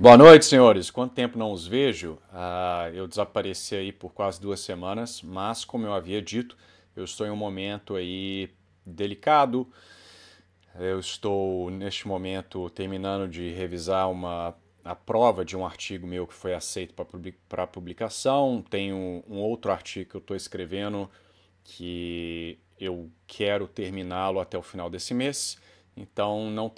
Boa noite, senhores. Quanto tempo não os vejo? Eu desapareci aí por quase 2 semanas, mas como eu havia dito, eu estou em um momento aí delicado. Eu estou neste momento terminando de revisar a prova de um artigo meu que foi aceito para publicação. Tenho um outro artigo que eu estou escrevendo que eu quero terminá-lo até o final desse mês. Então não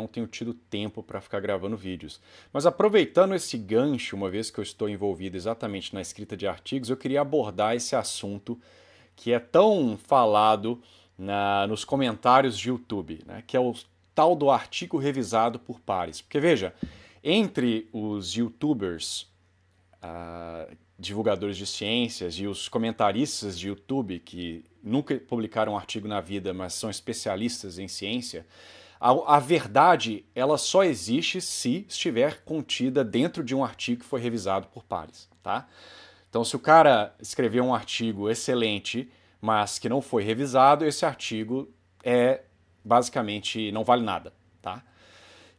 tenho tido tempo para ficar gravando vídeos. Mas aproveitando esse gancho, uma vez que eu estou envolvido exatamente na escrita de artigos, eu queria abordar esse assunto que é tão falado nos comentários de YouTube, né, que é o tal do artigo revisado por pares. Porque veja, entre os YouTubers, divulgadores de ciências e os comentaristas de YouTube que nunca publicaram um artigo na vida, mas são especialistas em ciência, a verdade ela só existe se estiver contida dentro de um artigo que foi revisado por pares, tá? Então, se o cara escreveu um artigo excelente, mas que não foi revisado, esse artigo basicamente não vale nada, tá?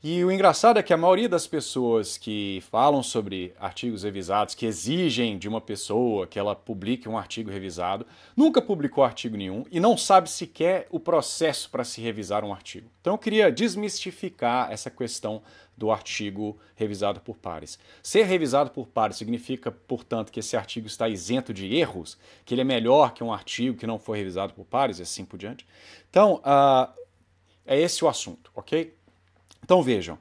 E o engraçado é que a maioria das pessoas que falam sobre artigos revisados, que exigem de uma pessoa que ela publique um artigo revisado, nunca publicou artigo nenhum e não sabe sequer o processo para se revisar um artigo. Então eu queria desmistificar essa questão do artigo revisado por pares. Ser revisado por pares significa, portanto, que esse artigo está isento de erros, que ele é melhor que um artigo que não foi revisado por pares e assim por diante. Então, é esse o assunto, ok? Então vejam,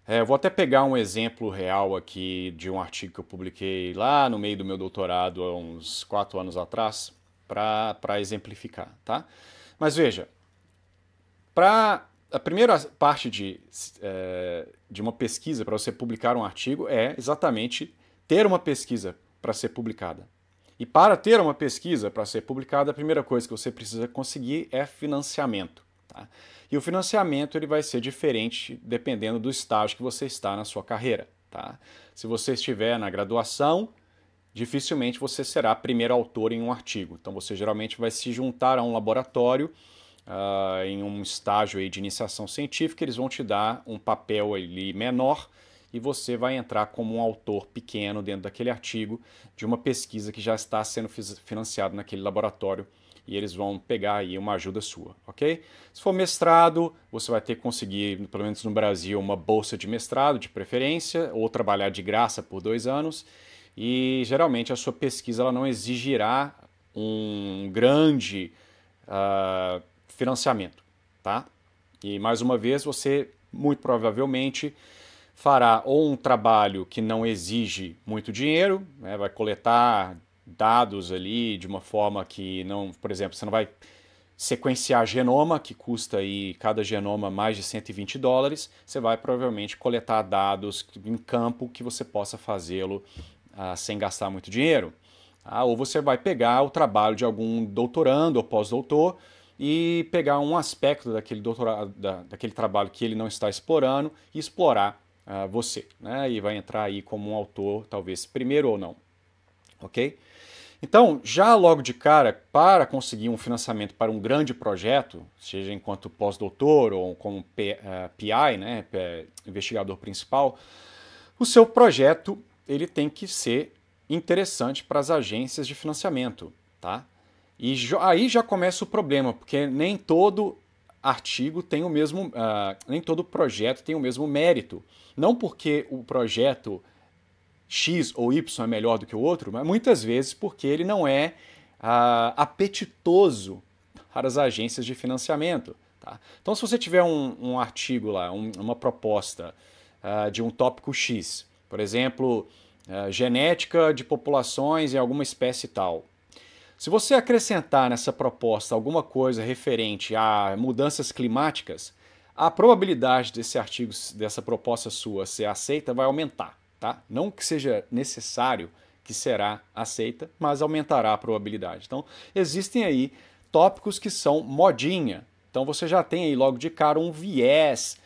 eu vou até pegar um exemplo real aqui de um artigo que eu publiquei lá no meio do meu doutorado há uns 4 anos atrás, para exemplificar, tá? Mas veja, para a primeira parte de uma pesquisa, para você publicar um artigo, é exatamente ter uma pesquisa para ser publicada. E para ter uma pesquisa para ser publicada, a primeira coisa que você precisa conseguir é financiamento. Tá? E o financiamento ele vai ser diferente dependendo do estágio que você está na sua carreira. Tá? Se você estiver na graduação, dificilmente você será primeiro autor em um artigo. Então você geralmente vai se juntar a um laboratório em um estágio aí de iniciação científica, eles vão te dar um papel ali menor e você vai entrar como um autor pequeno dentro daquele artigo de uma pesquisa que já está sendo financiada naquele laboratório e eles vão pegar aí uma ajuda sua, ok? Se for mestrado, você vai ter que conseguir, pelo menos no Brasil, uma bolsa de mestrado, de preferência, ou trabalhar de graça por 2 anos, e geralmente a sua pesquisa ela não exigirá um grande financiamento, tá? E mais uma vez, você muito provavelmente fará ou um trabalho que não exige muito dinheiro, né, vai coletar dados ali de uma forma que não, por exemplo, você não vai sequenciar genoma, que custa aí cada genoma mais de US$ 120, você vai provavelmente coletar dados em campo que você possa fazê-lo sem gastar muito dinheiro. Ou você vai pegar o trabalho de algum doutorando ou pós-doutor e pegar um aspecto daquele doutorado, daquele trabalho que ele não está explorando e explorar você, né? E vai entrar aí como um autor, talvez primeiro ou não, ok? Então, já logo de cara, para conseguir um financiamento para um grande projeto, seja enquanto pós-doutor ou como PI, né, investigador principal, o seu projeto ele tem que ser interessante para as agências de financiamento, tá? E aí já começa o problema, porque nem todo artigo tem o mesmo, nem todo projeto tem o mesmo mérito. Não porque o projeto X ou Y é melhor do que o outro, mas muitas vezes porque ele não é apetitoso para as agências de financiamento. Tá? Então, se você tiver um artigo lá, uma proposta de um tópico X, por exemplo, genética de populações em alguma espécie tal, se você acrescentar nessa proposta alguma coisa referente a mudanças climáticas, a probabilidade desse artigo, dessa proposta sua ser aceita vai aumentar. Tá? Não que seja necessário que será aceita, mas aumentará a probabilidade. Então, existem aí tópicos que são modinha. Então, você já tem aí logo de cara um viés,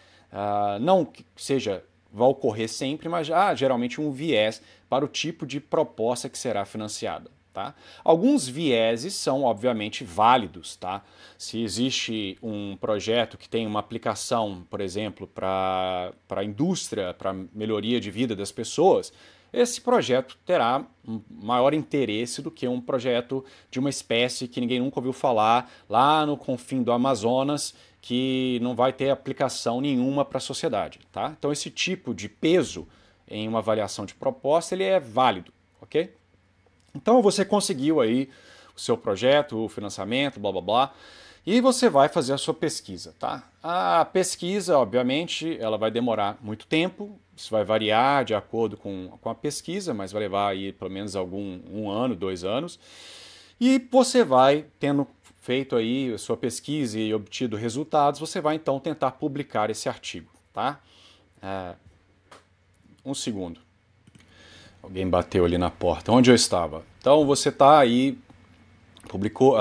não que seja, vai ocorrer sempre, mas geralmente um viés para o tipo de proposta que será financiada. Tá? Alguns vieses são, obviamente, válidos. Tá? Se existe um projeto que tem uma aplicação, por exemplo, para a indústria, para a melhoria de vida das pessoas, esse projeto terá um maior interesse do que um projeto de uma espécie que ninguém nunca ouviu falar, lá no confim do Amazonas, que não vai ter aplicação nenhuma para a sociedade. Tá? Então esse tipo de peso em uma avaliação de proposta ele é válido, ok? Então você conseguiu aí o seu projeto, o financiamento, blá blá blá, e você vai fazer a sua pesquisa, tá? A pesquisa, obviamente, ela vai demorar muito tempo, isso vai variar de acordo com a pesquisa, mas vai levar aí pelo menos um ano, 2 anos, e você vai, tendo feito aí a sua pesquisa e obtido resultados, você vai então tentar publicar esse artigo, tá? Um segundo. Alguém bateu ali na porta. Onde eu estava? Então você está aí, publicou,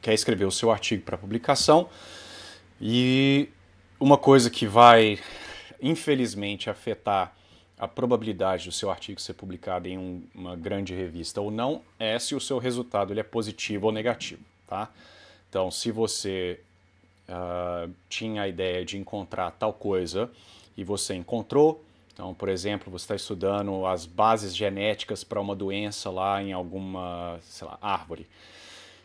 quer escrever o seu artigo para publicação e uma coisa que vai, infelizmente, afetar a probabilidade do seu artigo ser publicado em uma grande revista ou não é se o seu resultado ele é positivo ou negativo, tá? Então, se você tinha a ideia de encontrar tal coisa e você encontrou. Então, por exemplo, você está estudando as bases genéticas para uma doença lá em alguma, sei lá, árvore.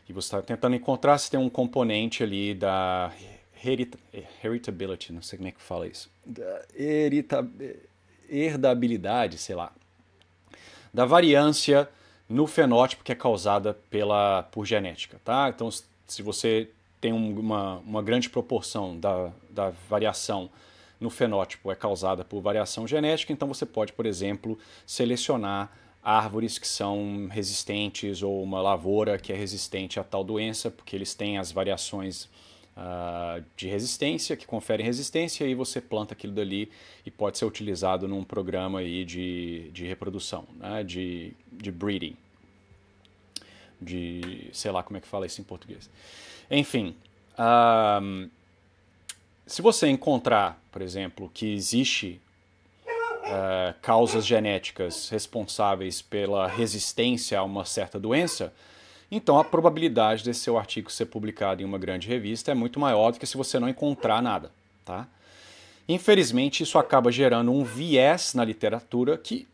E você está tentando encontrar se tem um componente ali da heritability, não sei como é que fala isso, da herdabilidade, sei lá, da variância no fenótipo que é causada por genética, tá? Então, se você tem uma grande proporção da variação no fenótipo é causada por variação genética, então você pode, por exemplo, selecionar árvores que são resistentes ou uma lavoura que é resistente a tal doença, porque eles têm as variações de resistência, que conferem resistência, e você planta aquilo dali e pode ser utilizado num programa aí de reprodução, né? de breeding, sei lá como é que fala isso em português. Enfim, se você encontrar, por exemplo, que existe causas genéticas responsáveis pela resistência a uma certa doença, então a probabilidade desse seu artigo ser publicado em uma grande revista é muito maior do que se você não encontrar nada, tá? Infelizmente, isso acaba gerando um viés na literatura que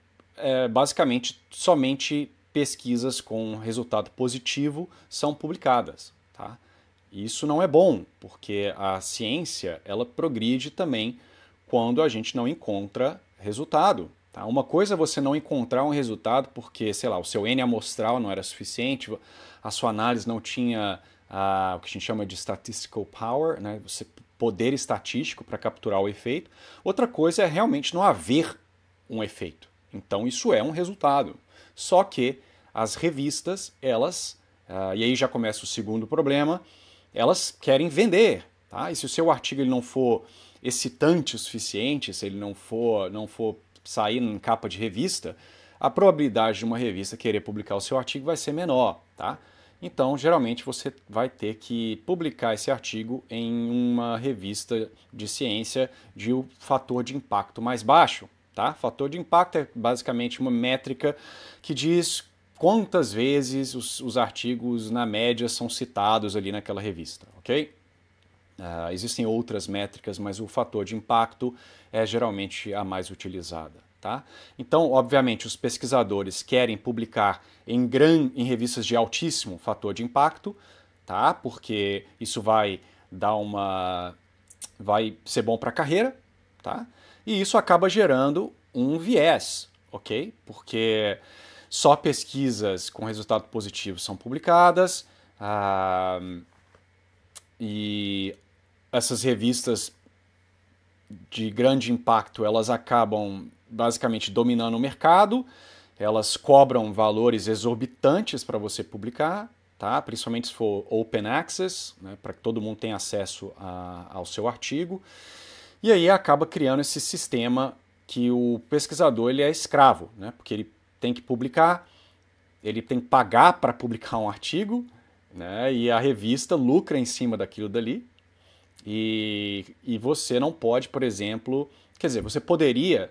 basicamente somente pesquisas com resultado positivo são publicadas, tá? Isso não é bom, porque a ciência ela progride também quando a gente não encontra resultado. Tá? Uma coisa é você não encontrar um resultado porque, sei lá, o seu N amostral não era suficiente, a sua análise não tinha o que a gente chama de statistical power, né? Poder estatístico para capturar o efeito. Outra coisa é realmente não haver um efeito. Então isso é um resultado. Só que as revistas, elas, e aí já começa o segundo problema, elas querem vender, tá? E se o seu artigo ele não for excitante o suficiente, se ele não for sair em capa de revista, a probabilidade de uma revista querer publicar o seu artigo vai ser menor, tá? Então, geralmente você vai ter que publicar esse artigo em uma revista de ciência de um fator de impacto mais baixo, tá? Fator de impacto é basicamente uma métrica que diz quantas vezes os artigos, na média, são citados ali naquela revista, ok? Existem outras métricas, mas o fator de impacto é geralmente a mais utilizada, tá? Então, obviamente, os pesquisadores querem publicar em revistas de altíssimo fator de impacto, tá? Porque isso vai ser bom para a carreira, tá? E isso acaba gerando um viés, ok? Porque só pesquisas com resultado positivo são publicadas, e essas revistas de grande impacto, elas acabam basicamente dominando o mercado, elas cobram valores exorbitantes para você publicar, tá? Principalmente se for open access, né? Para que todo mundo tenha acesso ao seu artigo, e aí acaba criando esse sistema que o pesquisador ele é escravo, né? Porque ele tem que publicar, ele tem que pagar para publicar um artigo, né? E a revista lucra em cima daquilo dali, e você não pode, por exemplo, quer dizer, você poderia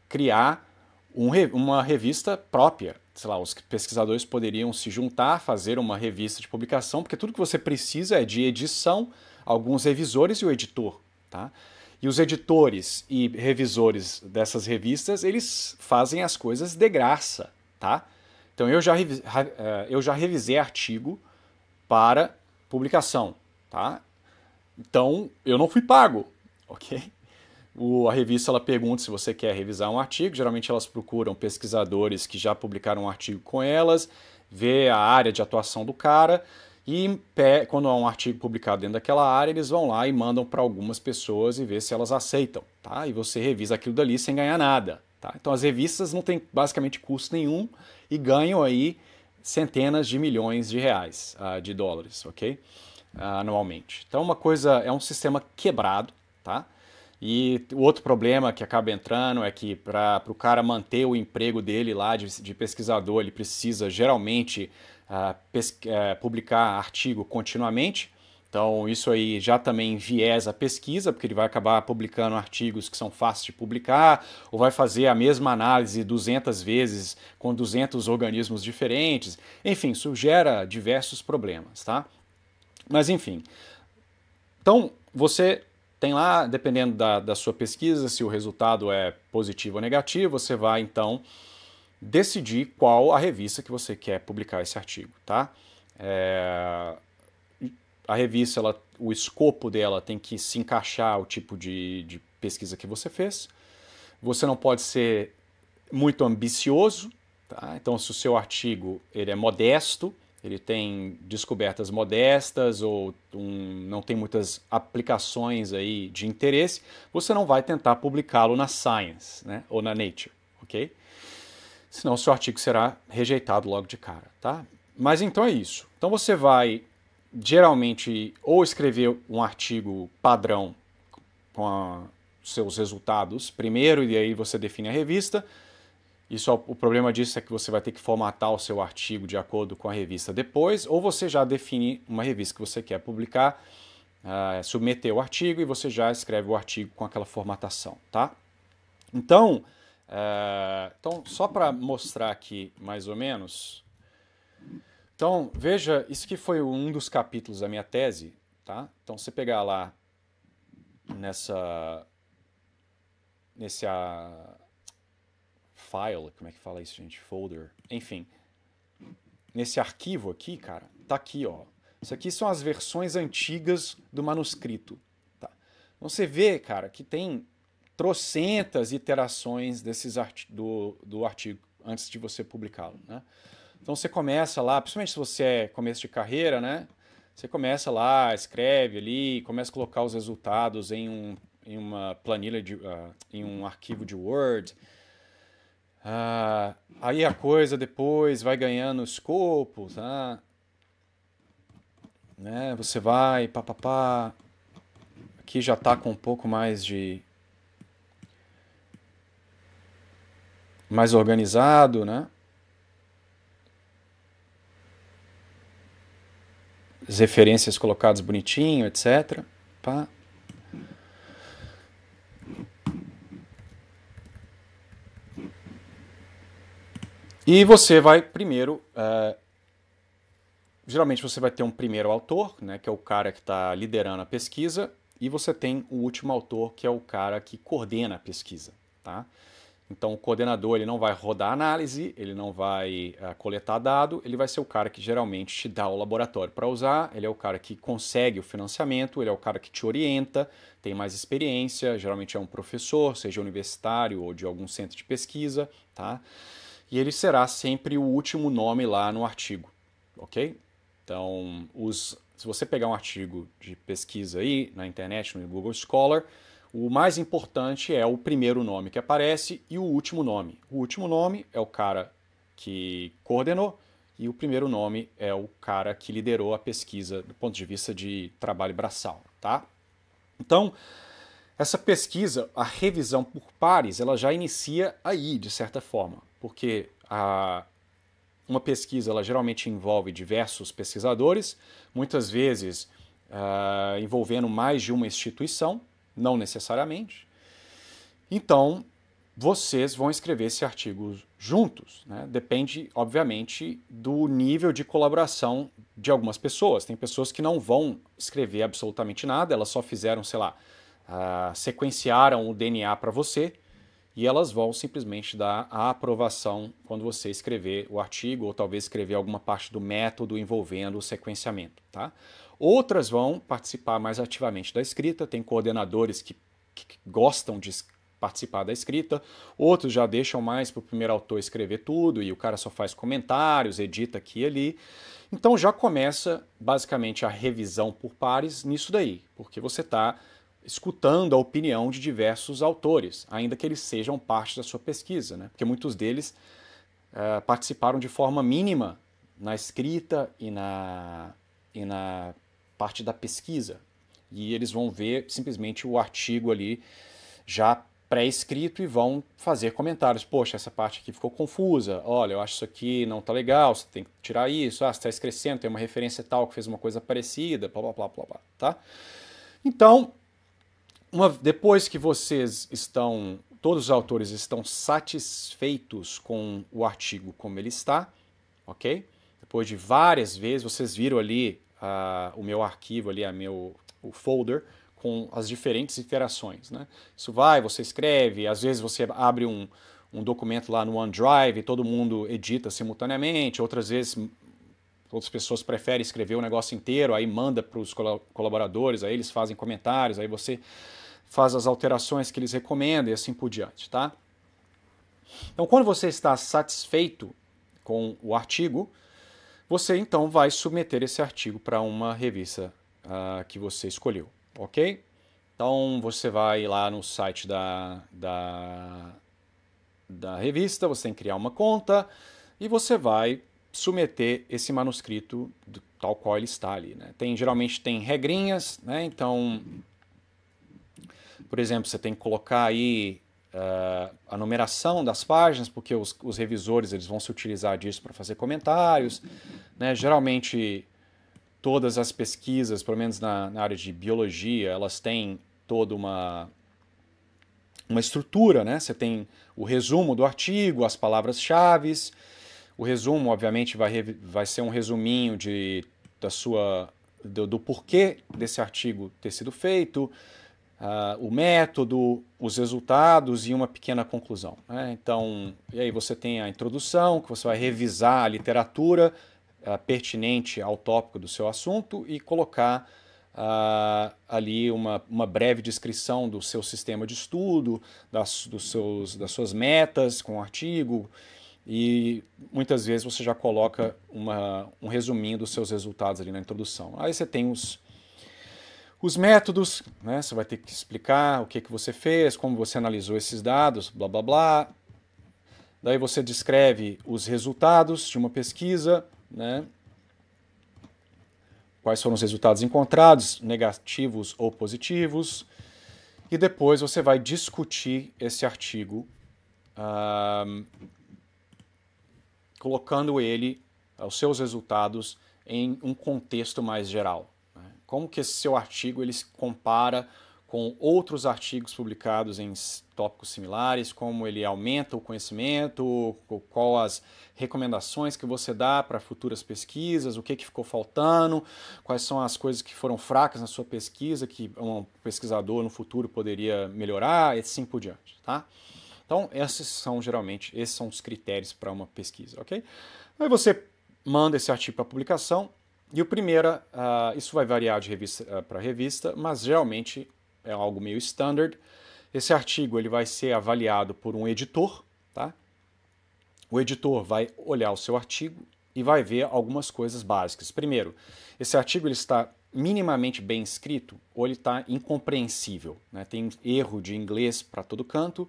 criar uma revista própria, sei lá, os pesquisadores poderiam se juntar, fazer uma revista de publicação, porque tudo que você precisa é de edição, alguns revisores e o editor, tá? E os editores e revisores dessas revistas, eles fazem as coisas de graça, tá? Então eu já revisei artigo para publicação, tá? Então eu não fui pago, ok? A revista ela pergunta se você quer revisar um artigo, geralmente elas procuram pesquisadores que já publicaram um artigo com elas, vê a área de atuação do cara e quando há um artigo publicado dentro daquela área, eles vão lá e mandam para algumas pessoas e vê se elas aceitam, tá? E você revisa aquilo dali sem ganhar nada, tá? Então as revistas não têm basicamente custo nenhum e ganham aí centenas de milhões de reais, de dólares, ok? Anualmente. Então uma coisa, é um sistema quebrado, tá? E o outro problema que acaba entrando é que para o cara manter o emprego dele lá de pesquisador, ele precisa geralmente publicar artigo continuamente. Então isso aí já também enviesa a pesquisa, porque ele vai acabar publicando artigos que são fáceis de publicar, ou vai fazer a mesma análise 200 vezes com 200 organismos diferentes. Enfim, isso gera diversos problemas, tá? Mas enfim, então você tem lá, dependendo da sua pesquisa, se o resultado é positivo ou negativo, você vai então decidir qual a revista que você quer publicar esse artigo, tá? A revista, o escopo dela tem que se encaixar ao tipo de pesquisa que você fez. Você não pode ser muito ambicioso, tá? Então se o seu artigo ele é modesto, ele tem descobertas modestas ou não tem muitas aplicações aí de interesse, você não vai tentar publicá-lo na Science, né? Ou na Nature, ok? Senão o seu artigo será rejeitado logo de cara, tá? Mas então é isso. Então você vai geralmente ou escrever um artigo padrão com seus resultados primeiro e aí você define a revista. O problema disso é que você vai ter que formatar o seu artigo de acordo com a revista depois, ou você já define uma revista que você quer publicar, submeter o artigo e você já escreve o artigo com aquela formatação, tá? Então só para mostrar aqui mais ou menos, então veja, isso que foi um dos capítulos da minha tese, tá? Então você pegar lá nesse file, como é que fala isso, gente? Folder, enfim. Nesse arquivo aqui, cara, tá aqui, ó. Isso aqui são as versões antigas do manuscrito, tá? Então você vê, cara, que tem trocentas iterações do artigo antes de você publicá-lo, né? Então você começa lá, principalmente se você é começo de carreira, né? Você começa lá, escreve ali, começa a colocar os resultados em uma planilha, em um arquivo de Word. Aí a coisa depois vai ganhando escopo, tá? Né? Você vai, papapá. Aqui já está com um pouco mais mais organizado, né? As referências colocadas bonitinho, etc. Pá. E você vai primeiro, geralmente você vai ter um primeiro autor, né, que é o cara que está liderando a pesquisa, e você tem o último autor, que é o cara que coordena a pesquisa, tá? Então o coordenador ele não vai rodar análise, ele não vai coletar dado, ele vai ser o cara que geralmente te dá o laboratório para usar, ele é o cara que consegue o financiamento, ele é o cara que te orienta, tem mais experiência, geralmente é um professor, seja universitário ou de algum centro de pesquisa, tá? E ele será sempre o último nome lá no artigo, ok? Então, se você pegar um artigo de pesquisa aí na internet, no Google Scholar, o mais importante é o primeiro nome que aparece e o último nome. O último nome é o cara que coordenou e o primeiro nome é o cara que liderou a pesquisa do ponto de vista de trabalho braçal, tá? Então, essa pesquisa, a revisão por pares, ela já inicia aí, de certa forma, porque uma pesquisa ela geralmente envolve diversos pesquisadores, muitas vezes envolvendo mais de uma instituição, não necessariamente. Então, vocês vão escrever esse artigo juntos, né? Depende, obviamente, do nível de colaboração de algumas pessoas. Tem pessoas que não vão escrever absolutamente nada, elas só fizeram, sei lá, sequenciaram o DNA para você e elas vão simplesmente dar a aprovação quando você escrever o artigo ou talvez escrever alguma parte do método envolvendo o sequenciamento, tá? Outras vão participar mais ativamente da escrita, tem coordenadores que gostam de participar da escrita, outros já deixam mais para o primeiro autor escrever tudo e o cara só faz comentários, edita aqui e ali. Então já começa basicamente a revisão por pares nisso daí, porque você está escutando a opinião de diversos autores, ainda que eles sejam parte da sua pesquisa, né? Porque muitos deles participaram de forma mínima na escrita e na parte da pesquisa. E eles vão ver simplesmente o artigo ali já pré-escrito e vão fazer comentários. Poxa, essa parte aqui ficou confusa. Olha, eu acho isso aqui não tá legal, você tem que tirar isso. Ah, você está escrevendo, tem uma referência tal que fez uma coisa parecida, blá, blá, blá, blá, blá, tá? Então, depois que vocês estão, todos os autores estão satisfeitos com o artigo como ele está, ok? Depois de várias vezes, vocês viram ali o meu arquivo, ali, o folder, com as diferentes iterações, né? Isso você escreve, às vezes você abre um documento lá no OneDrive e todo mundo edita simultaneamente, outras vezes outras pessoas preferem escrever o negócio inteiro, aí manda para os colaboradores, aí eles fazem comentários, aí você faz as alterações que eles recomendam e assim por diante, tá? Então, quando você está satisfeito com o artigo, você então vai submeter esse artigo para uma revista que você escolheu, ok? Então você vai lá no site da revista, você tem que criar uma conta e você vai submeter esse manuscrito tal qual ele está ali, né? Geralmente tem regrinhas, né? Então, por exemplo, você tem que colocar aí a numeração das páginas, porque os revisores eles vão se utilizar disso para fazer comentários, né? Geralmente todas as pesquisas, pelo menos na área de biologia, elas têm toda uma estrutura, né? Você tem o resumo do artigo, as palavras-chave. O resumo, obviamente, vai ser um resuminho do porquê desse artigo ter sido feito, o método, os resultados e uma pequena conclusão, né? Então, e aí você tem a introdução, que você vai revisar a literatura pertinente ao tópico do seu assunto e colocar ali uma breve descrição do seu sistema de estudo, das suas metas com o artigo, e muitas vezes você já coloca um resuminho dos seus resultados ali na introdução. Aí você tem os métodos, né? Você vai ter que explicar o que você fez, como você analisou esses dados, blá blá blá. Daí você descreve os resultados de uma pesquisa, né? Quais foram os resultados encontrados, negativos ou positivos. E depois você vai discutir esse artigo, colocando os seus resultados, em um contexto mais geral. Né? Como que esse seu artigo ele se compara com outros artigos publicados em tópicos similares, como ele aumenta o conhecimento, qual as recomendações que você dá para futuras pesquisas, o que ficou faltando, quais são as coisas que foram fracas na sua pesquisa, que um pesquisador no futuro poderia melhorar, e assim por diante, tá? Então, esses são os critérios para uma pesquisa, ok? Aí você manda esse artigo para publicação, e isso vai variar de revista para revista, mas geralmente é algo meio standard. Esse artigo ele vai ser avaliado por um editor, tá? O editor vai olhar o seu artigo e vai ver algumas coisas básicas. Primeiro, esse artigo ele está minimamente bem escrito ou ele está incompreensível, né? Tem erro de inglês para todo canto,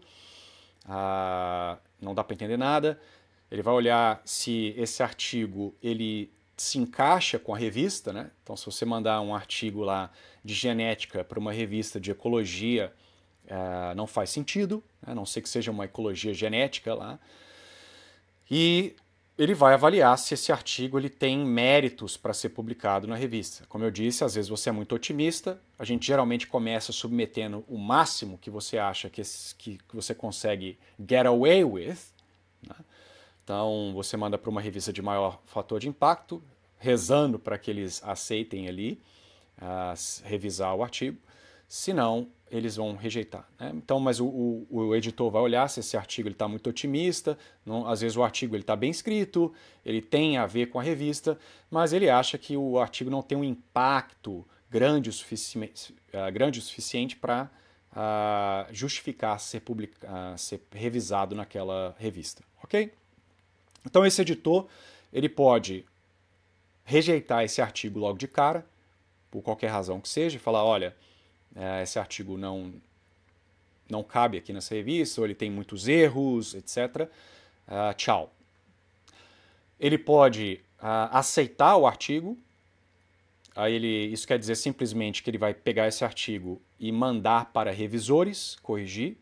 não dá para entender nada. Ele vai olhar se esse artigo ele se encaixa com a revista, né? Então, se você mandar um artigo lá de genética para uma revista de ecologia, não faz sentido, né? A não ser que seja uma ecologia genética lá. E ele vai avaliar se esse artigo ele tem méritos para ser publicado na revista. Como eu disse, às vezes você é muito otimista, a gente geralmente começa submetendo o máximo que você acha que você consegue get away with, né? Então você manda para uma revista de maior fator de impacto, rezando para que eles aceitem ali revisar o artigo, senão eles vão rejeitar, né? Então, mas o editor vai olhar se esse artigo está muito otimista, não, às vezes o artigo está bem escrito, ele tem a ver com a revista, mas ele acha que o artigo não tem um impacto grande o suficiente para justificar ser revisado naquela revista, ok? Então esse editor ele pode rejeitar esse artigo logo de cara, por qualquer razão que seja, e falar, olha, esse artigo não cabe aqui nessa revista, ou ele tem muitos erros, etc. Tchau. Ele pode aceitar o artigo, isso quer dizer simplesmente que ele vai pegar esse artigo e mandar para revisores, corrigir,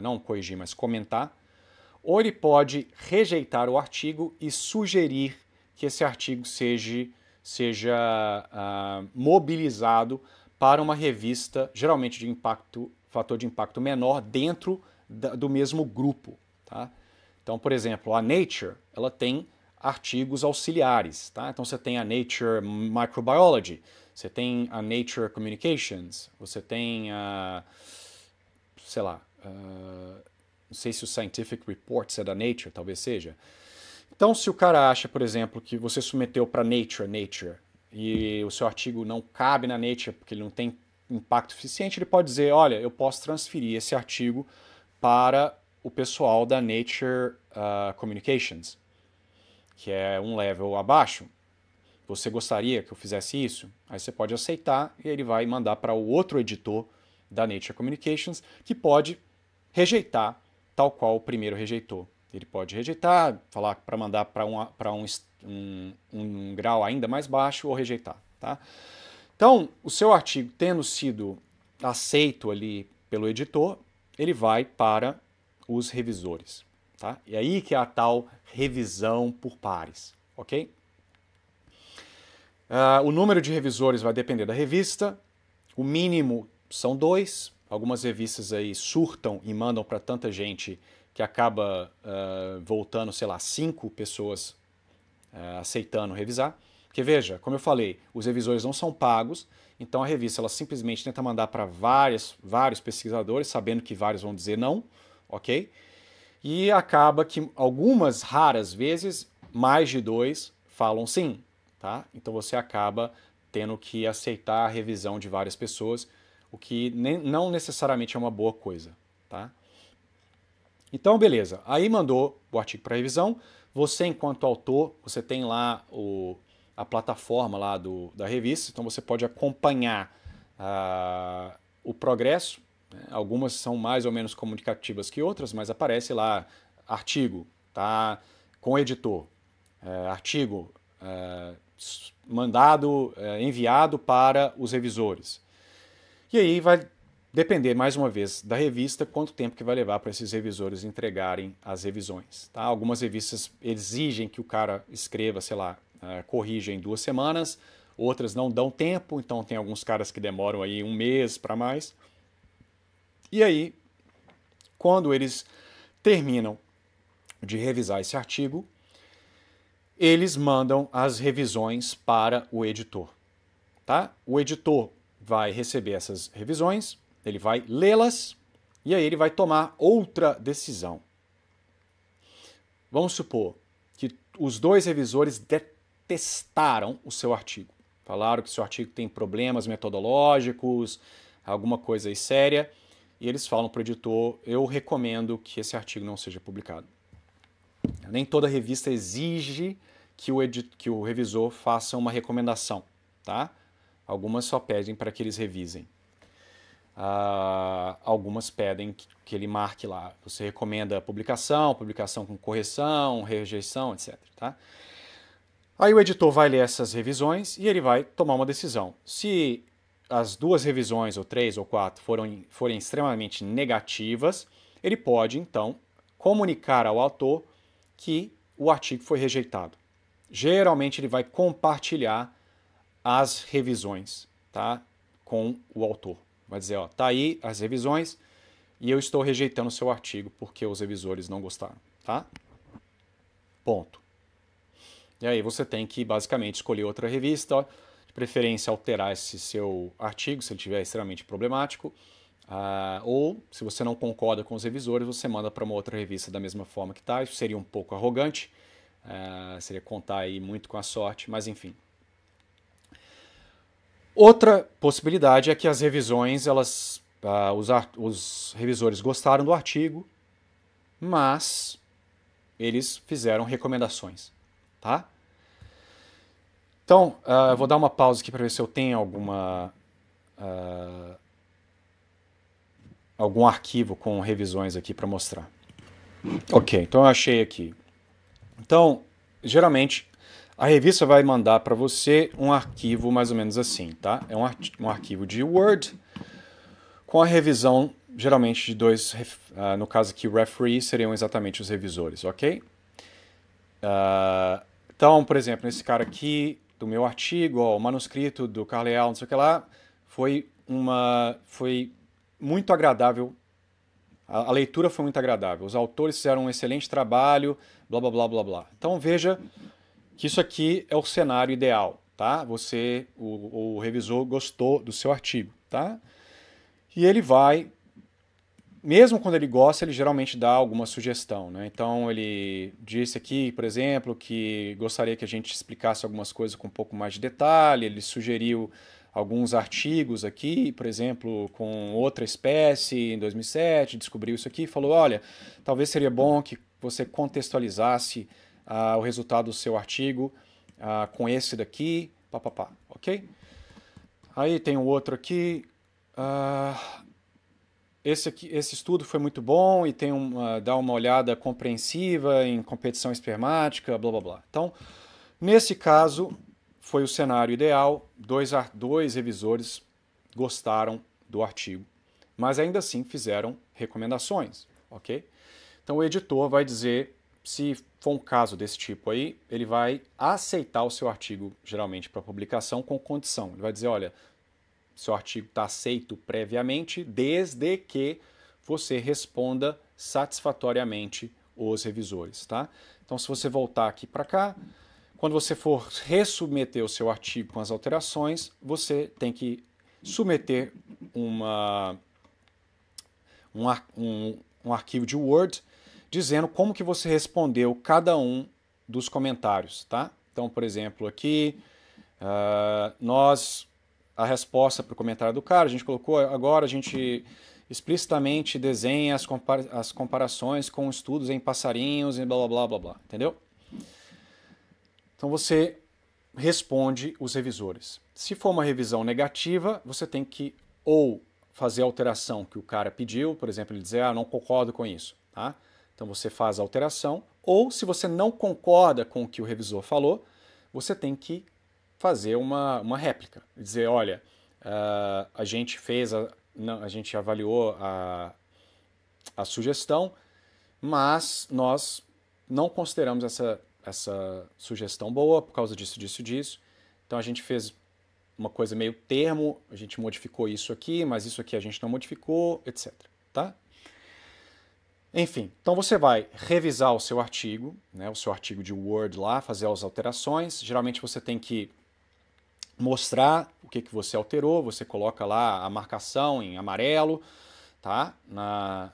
não corrigir, mas comentar, ou ele pode rejeitar o artigo e sugerir que esse artigo seja mobilizado para uma revista, geralmente de fator de impacto menor, dentro do mesmo grupo. Tá? Então, por exemplo, a Nature ela tem artigos auxiliares. Tá? Então você tem a Nature Microbiology, você tem a Nature Communications, você tem a, sei lá, não sei se o Scientific Reports é da Nature, talvez seja. Então, se o cara acha, por exemplo, que você submeteu para Nature, e o seu artigo não cabe na Nature porque ele não tem impacto suficiente, ele pode dizer, olha, eu posso transferir esse artigo para o pessoal da Nature Communications, que é um level abaixo. Você gostaria que eu fizesse isso? Aí você pode aceitar e ele vai mandar para o outro editor da Nature Communications, que pode rejeitar tal qual o primeiro rejeitou. Ele pode rejeitar, falar para mandar para um grau ainda mais baixo ou rejeitar. Tá? Então, o seu artigo tendo sido aceito ali pelo editor, ele vai para os revisores. Tá? E aí que é a tal revisão por pares. Ok? O número de revisores vai depender da revista. O mínimo são 2. Algumas revistas aí surtam e mandam para tanta gente que acaba voltando, sei lá, 5 pessoas aceitando revisar. Porque veja, como eu falei, os revisores não são pagos, então a revista ela simplesmente tenta mandar para vários pesquisadores, sabendo que vários vão dizer não, ok? E acaba que algumas raras vezes, mais de 2 falam sim, tá? Então você acaba tendo que aceitar a revisão de várias pessoas, o que não necessariamente é uma boa coisa, tá? Então, beleza. Aí mandou o artigo para revisão. Você, enquanto autor, você tem lá a plataforma lá da revista, então você pode acompanhar o progresso. Né? Algumas são mais ou menos comunicativas que outras, mas aparece lá artigo, tá? Com editor, artigo enviado para os revisores. E aí vai depender, mais uma vez, da revista, quanto tempo que vai levar para esses revisores entregarem as revisões. Tá? Algumas revistas exigem que o cara escreva, sei lá, corrija em 2 semanas, outras não dão tempo, então tem alguns caras que demoram aí 1 mês para mais. E aí, quando eles terminam de revisar esse artigo, eles mandam as revisões para o editor. Tá? O editor vai receber essas revisões, ele vai lê-las e aí ele vai tomar outra decisão. Vamos supor que os 2 revisores detestaram o seu artigo. Falaram que o seu artigo tem problemas metodológicos, alguma coisa aí séria, e eles falam para o editor, eu recomendo que esse artigo não seja publicado. Nem toda revista exige que o revisor faça uma recomendação, tá? Algumas só pedem para que eles revisem. Algumas pedem que ele marque lá. Você recomenda publicação com correção, rejeição, etc. Tá? Aí o editor vai ler essas revisões e ele vai tomar uma decisão. Se as 2 revisões, ou 3 ou 4, forem extremamente negativas, ele pode, então, comunicar ao autor que o artigo foi rejeitado? Geralmente ele vai compartilhar as revisões, tá? Com o autor. Vai dizer, ó, tá aí as revisões e eu estou rejeitando o seu artigo porque os revisores não gostaram, tá? Ponto. E aí você tem que basicamente escolher outra revista, ó, de preferência alterar esse seu artigo se ele estiver extremamente problemático, ou se você não concorda com os revisores, você manda para uma outra revista da mesma forma que está. Isso seria um pouco arrogante, seria contar aí muito com a sorte, mas enfim. Outra possibilidade é que as revisões, os revisores gostaram do artigo, mas eles fizeram recomendações, tá? Então, eu vou dar uma pausa aqui para ver se eu tenho algum arquivo com revisões aqui para mostrar. Ok, então eu achei aqui. Então, geralmente, a revista vai mandar para você um arquivo mais ou menos assim, tá? É um arquivo de Word com a revisão, geralmente de dois, no caso aqui, referees seriam exatamente os revisores, ok? Então, por exemplo, nesse cara aqui, do meu artigo, ó, o manuscrito do Carleal, não sei o que lá, foi muito agradável. A leitura foi muito agradável. Os autores fizeram um excelente trabalho, blá, blá, blá, blá, blá. Então, veja que isso aqui é o cenário ideal, tá? O revisor gostou do seu artigo, tá? E ele vai, mesmo quando ele gosta, ele geralmente dá alguma sugestão, né? Então ele disse aqui, por exemplo, que gostaria que a gente explicasse algumas coisas com um pouco mais de detalhe, ele sugeriu alguns artigos aqui, por exemplo, com outra espécie em 2007, descobriu isso aqui e falou, olha, talvez seria bom que você contextualizasse o resultado do seu artigo com esse daqui, papapá, ok? Aí tem um outro aqui, esse estudo foi muito bom e dá uma olhada compreensiva em competição espermática, blá blá blá. Então, nesse caso, foi o cenário ideal, dois revisores gostaram do artigo, mas ainda assim fizeram recomendações, ok? Então o editor vai dizer, se for um caso desse tipo aí, ele vai aceitar o seu artigo, geralmente, para publicação com condição. Ele vai dizer, olha, seu artigo está aceito previamente, desde que você responda satisfatoriamente os revisores, tá? Então, se você voltar aqui para cá, quando você for resubmeter o seu artigo com as alterações, você tem que submeter um arquivo de Word dizendo como que você respondeu cada um dos comentários, tá? Então, por exemplo, aqui, a resposta para o comentário do cara, a gente colocou, agora a gente explicitamente desenha as comparações com estudos em passarinhos e blá, blá, blá, blá, blá, entendeu? Então você responde os revisores. Se for uma revisão negativa, você tem que ou fazer a alteração que o cara pediu, por exemplo, ele dizer, não concordo com isso, tá? Então você faz a alteração, ou se você não concorda com o que o revisor falou, você tem que fazer uma réplica, dizer, olha, a gente avaliou a sugestão, mas nós não consideramos essa sugestão boa por causa disso, disso, disso. Então a gente fez uma coisa meio termo, a gente modificou isso aqui, mas isso aqui a gente não modificou, etc. Tá? Enfim, então você vai revisar o seu artigo, né, o seu artigo de Word lá, fazer as alterações. Geralmente você tem que mostrar o que você alterou, você coloca lá a marcação em amarelo, tá?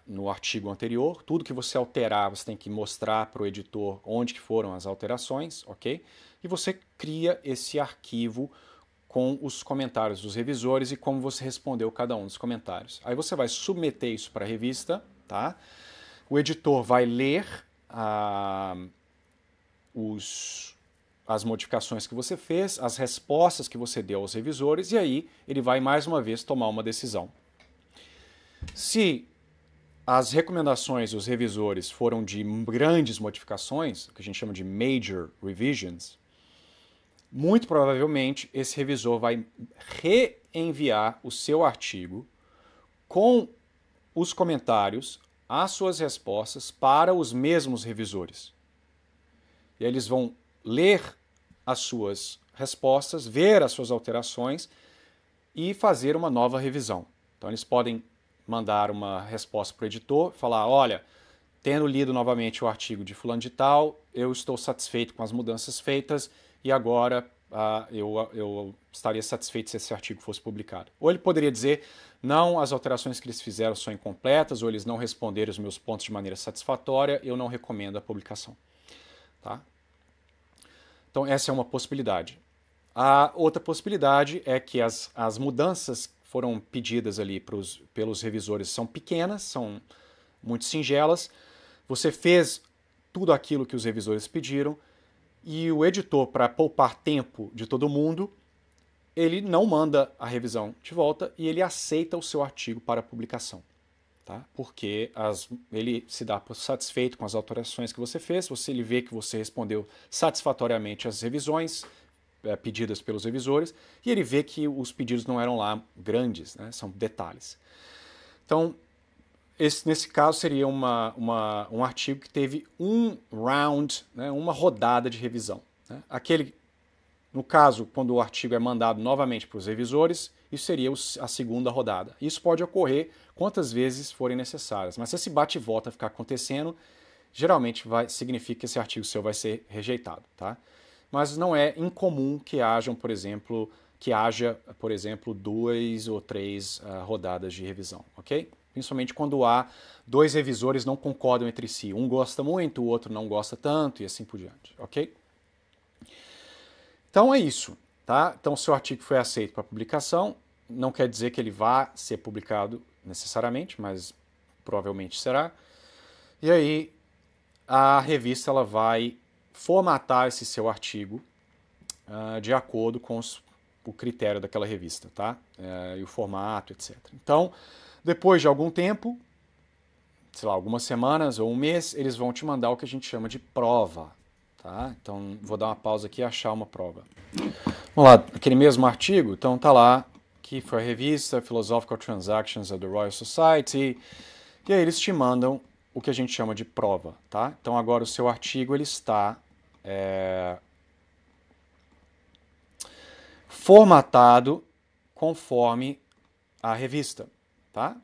No artigo anterior. Tudo que você alterar, você tem que mostrar para o editor onde que foram as alterações, ok? E você cria esse arquivo com os comentários dos revisores e como você respondeu cada um dos comentários. Aí você vai submeter isso para a revista, tá? O editor vai ler as modificações que você fez, as respostas que você deu aos revisores, e aí ele vai mais uma vez tomar uma decisão. Se as recomendações dos revisores foram de grandes modificações, que a gente chama de major revisions, muito provavelmente esse revisor vai reenviar o seu artigo com os comentários, as suas respostas para os mesmos revisores. e eles vão ler as suas respostas, ver as suas alterações e fazer uma nova revisão. Então eles podem mandar uma resposta para o editor, falar, olha, tendo lido novamente o artigo de fulano de tal, eu estou satisfeito com as mudanças feitas e agora eu estaria satisfeito se esse artigo fosse publicado. Ou ele poderia dizer, não, as alterações que eles fizeram são incompletas, ou eles não responderam os meus pontos de maneira satisfatória, eu não recomendo a publicação. Tá? Então essa é uma possibilidade. A outra possibilidade é que as mudanças que foram pedidas ali pelos revisores são pequenas, são muito singelas. Você fez tudo aquilo que os revisores pediram e o editor, para poupar tempo de todo mundo, ele não manda a revisão de volta e ele aceita o seu artigo para publicação. Tá? Porque ele se dá por satisfeito com as alterações que você fez, ele vê que você respondeu satisfatoriamente às revisões pedidas pelos revisores e ele vê que os pedidos não eram lá grandes, né? São detalhes. Então, nesse caso seria um artigo que teve um round, né? Uma rodada de revisão. Né? No caso, quando o artigo é mandado novamente para os revisores, isso seria a segunda rodada. Isso pode ocorrer quantas vezes forem necessárias, mas se esse bate e volta ficar acontecendo, geralmente significa que esse artigo seu vai ser rejeitado. Tá? Mas não é incomum que haja, por exemplo, 2 ou 3 rodadas de revisão, ok? Principalmente quando há 2 revisores não concordam entre si. Um gosta muito, o outro não gosta tanto e assim por diante, ok? Então é isso, tá? Então o seu artigo foi aceito para publicação, não quer dizer que ele vá ser publicado necessariamente, mas provavelmente será. E aí a revista ela vai formatar esse seu artigo de acordo com o critério daquela revista, tá? E o formato, etc. Então, depois de algum tempo, sei lá, algumas semanas ou um mês, eles vão te mandar o que a gente chama de prova, tá? Então, vou dar uma pausa aqui e achar uma prova. Vamos lá, aquele mesmo artigo, então tá lá, que foi a revista Philosophical Transactions of the Royal Society, e aí eles te mandam o que a gente chama de prova, tá? Então agora o seu artigo ele está formatado conforme a revista, tá?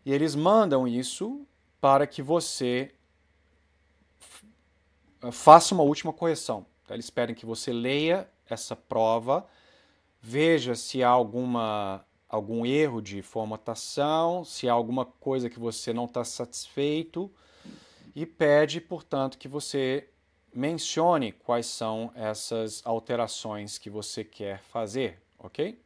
E eles mandam isso para que você faça uma última correção. Tá? Eles pedem que você leia essa prova, veja se há algum erro de formatação, se há alguma coisa que você não está satisfeito e pede, portanto, que você mencione quais são essas alterações que você quer fazer, ok?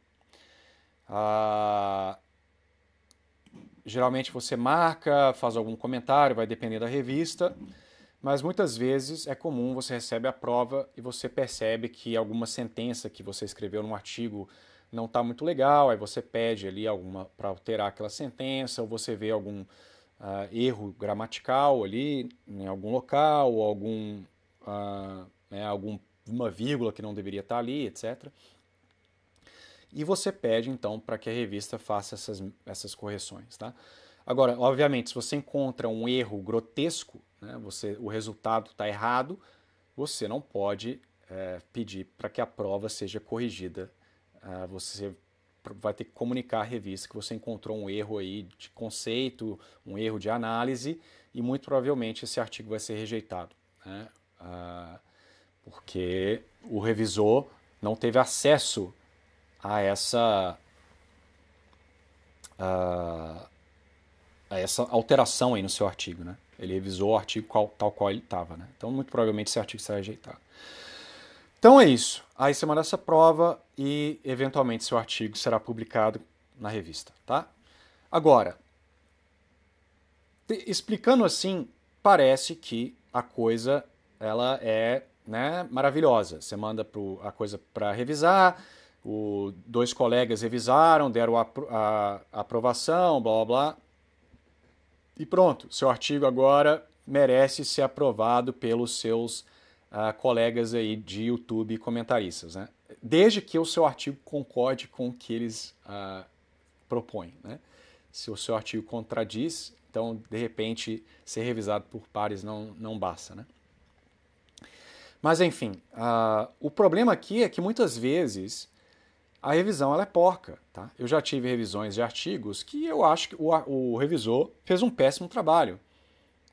Geralmente você marca, faz algum comentário, vai depender da revista, mas muitas vezes é comum, você recebe a prova e você percebe que alguma sentença que você escreveu num artigo não está muito legal, aí você pede ali alguma para alterar aquela sentença, ou você vê algum erro gramatical ali em algum local, ou alguma vírgula que não deveria estar ali, etc. E você pede, então, para que a revista faça essas correções. Tá? Agora, obviamente, se você encontra um erro grotesco, né, o resultado está errado, você não pode pedir para que a prova seja corrigida. Você vai ter que comunicar à revista que você encontrou um erro aí de conceito, um erro de análise, e muito provavelmente esse artigo vai ser rejeitado. Né? Porque o revisor não teve acesso a essa alteração aí no seu artigo, né? Ele revisou o artigo tal qual ele estava, né? Então, muito provavelmente esse artigo será rejeitado. Então é isso. Aí você manda essa prova e, eventualmente, seu artigo será publicado na revista, tá? Agora, explicando assim, parece que a coisa ela é, né, maravilhosa. Você manda a coisa para revisar, 2 colegas revisaram, deram a aprovação, blá blá blá, e pronto, seu artigo agora merece ser aprovado pelos seus colegas aí de YouTube comentaristas, né? Desde que o seu artigo concorde com o que eles propõem, né? Se o seu artigo contradiz, então de repente ser revisado por pares não basta, né? Mas enfim, o problema aqui é que muitas vezes a revisão ela é porca. Tá? Eu já tive revisões de artigos que eu acho que o revisor fez um péssimo trabalho.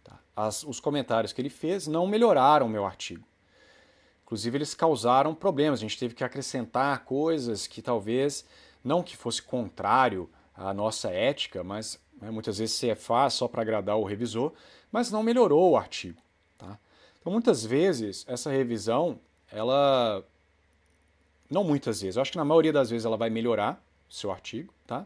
Tá? Os comentários que ele fez não melhoraram o meu artigo. Inclusive, eles causaram problemas. A gente teve que acrescentar coisas que talvez, não que fosse contrário à nossa ética, mas muitas vezes você faz só para agradar o revisor, mas não melhorou o artigo. Tá? Então, muitas vezes, essa revisão, ela... Não muitas vezes, eu acho que na maioria das vezes ela vai melhorar o seu artigo, tá?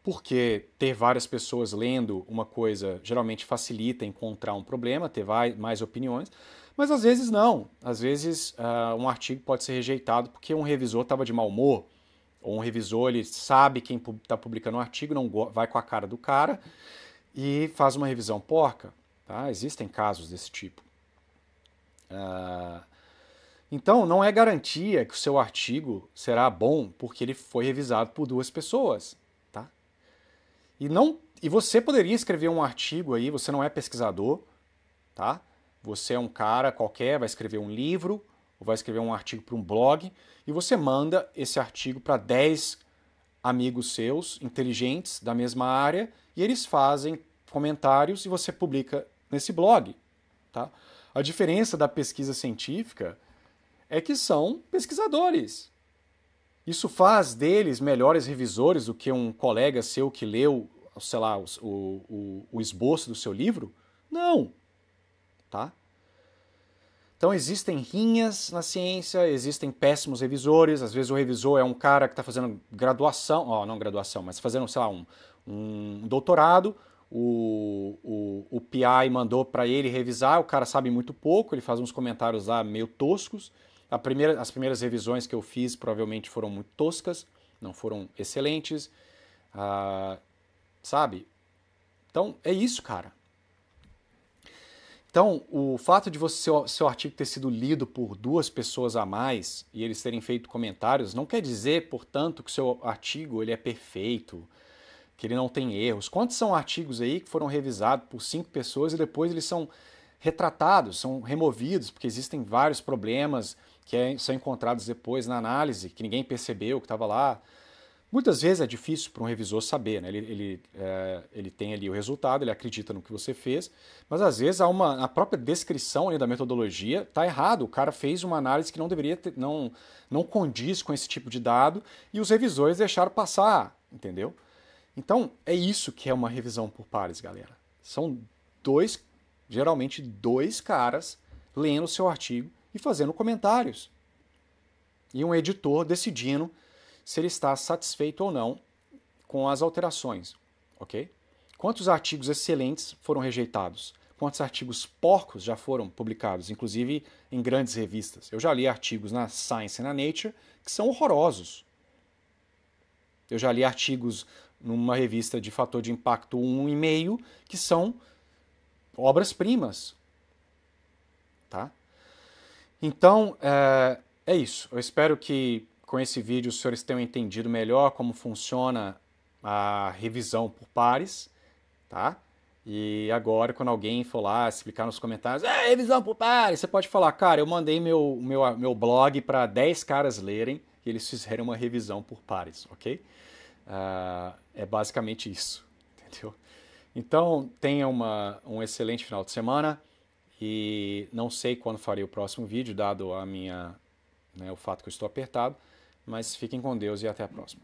Porque ter várias pessoas lendo uma coisa geralmente facilita encontrar um problema, ter mais opiniões, mas às vezes não. Às vezes um artigo pode ser rejeitado porque um revisor estava de mau humor, ou um revisor ele sabe quem está publicando o artigo, não vai com a cara do cara e faz uma revisão porca. Tá? Existem casos desse tipo. Então, não é garantia que o seu artigo será bom porque ele foi revisado por duas pessoas. Tá? E você poderia escrever um artigo aí, você não é pesquisador, tá? Você é um cara qualquer, vai escrever um livro, ou vai escrever um artigo para um blog, e você manda esse artigo para 10 amigos seus, inteligentes, da mesma área, e eles fazem comentários e você publica nesse blog. Tá? A diferença da pesquisa científica é que são pesquisadores. Isso faz deles melhores revisores do que um colega seu que leu, sei lá, o esboço do seu livro? Não. Tá? Então existem rinhas na ciência, existem péssimos revisores, às vezes o revisor é um cara que está fazendo graduação, não graduação, mas fazendo, sei lá, um doutorado, o PI mandou para ele revisar, o cara sabe muito pouco, ele faz uns comentários lá meio toscos. As primeiras revisões que eu fiz provavelmente foram muito toscas, não foram excelentes, sabe? Então é isso, cara. Então, o fato de seu artigo ter sido lido por duas pessoas a mais e eles terem feito comentários não quer dizer, portanto, que o seu artigo ele é perfeito, que ele não tem erros. Quantos são artigos aí que foram revisados por 5 pessoas e depois eles são retratados, são removidos, porque existem vários problemas que são encontrados depois na análise, que ninguém percebeu que estava lá. Muitas vezes é difícil para um revisor saber, né? Ele tem ali o resultado, ele acredita no que você fez, mas às vezes a própria descrição ali da metodologia está errado. O cara fez uma análise que não deveria ter, não condiz com esse tipo de dado e os revisores deixaram passar, entendeu? Então é isso que é uma revisão por pares, galera. São geralmente dois caras lendo o seu artigo e fazendo comentários. E um editor decidindo se ele está satisfeito ou não com as alterações, ok? Quantos artigos excelentes foram rejeitados? Quantos artigos porcos já foram publicados, inclusive em grandes revistas? Eu já li artigos na Science e na Nature que são horrorosos. Eu já li artigos numa revista de fator de impacto 1,5 que são obras-primas. Tá? Então, é isso. Eu espero que com esse vídeo os senhores tenham entendido melhor como funciona a revisão por pares, tá? E agora, quando alguém for lá explicar nos comentários, revisão por pares, você pode falar, cara, eu mandei meu blog para 10 caras lerem e eles fizeram uma revisão por pares, ok? É basicamente isso, entendeu? Então, tenha um excelente final de semana e não sei quando farei o próximo vídeo, dado o fato que eu estou apertado, mas fiquem com Deus e até a próxima.